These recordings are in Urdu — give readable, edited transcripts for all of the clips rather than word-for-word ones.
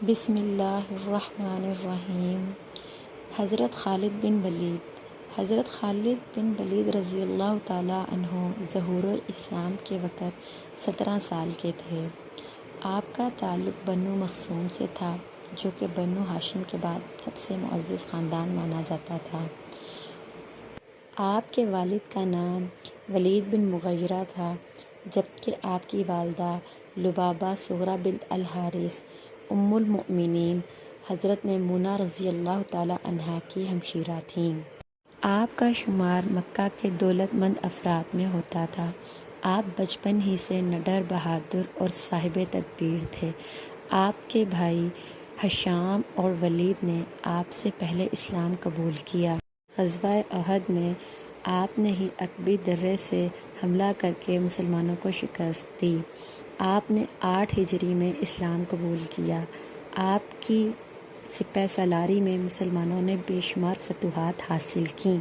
بسم اللہ الرحمن الرحیم۔ حضرت خالد بن ولید رضی اللہ تعالیٰ عنہ ظہور الاسلام کے وقت 17 سال کے تھے۔ آپ کا تعلق بنو مخزوم سے تھا، جو کہ بنو ہاشم کے بعد سب سے معزز خاندان مانا جاتا تھا۔ آپ کے والد کا نام ولید بن مغیرہ تھا، جبکہ آپ کی والدہ لبابہ صغریٰ بنت الحارث ام المؤمنین حضرت میمونہ رضی اللہ تعالیٰ عنہا کی ہمشیرہ تھیں۔ آپ کا شمار مکہ کے دولت مند افراد میں ہوتا تھا۔ آپ بچپن ہی سے نڈر، بہادر اور صاحب تدبیر تھے۔ آپ کے بھائی ہشام اور ولید نے آپ سے پہلے اسلام قبول کیا۔ غزوہ احد میں آپ نے ہی عقبی درے سے حملہ کر کے مسلمانوں کو شکست دی۔ آپ نے 8 ہجری میں اسلام قبول کیا۔ آپ کی سپہ سالاری میں مسلمانوں نے بے شمار فتوحات حاصل کیں۔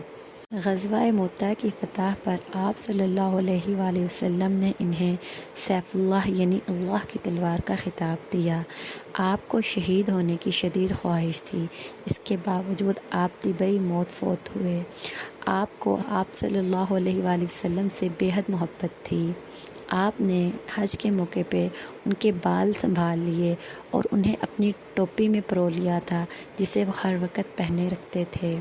غزوہ مؤتہ کی فتح پر آپ صلی اللہ علیہ وآلہ وسلم نے انہیں سیف اللہ یعنی اللہ کی تلوار کا خطاب دیا۔ آپ کو شہید ہونے کی شدید خواہش تھی، اس کے باوجود آپ طبعی موت فوت ہوئے۔ آپ کو آپ صلی اللہ علیہ وآلہ وسلم سے بے حد محبت تھی۔ آپ نے حج کے موقع پہ ان کے بال سنبھال لیے اور انہیں اپنی ٹوپی میں پرو لیا تھا، جسے وہ ہر وقت پہنے رکھتے تھے۔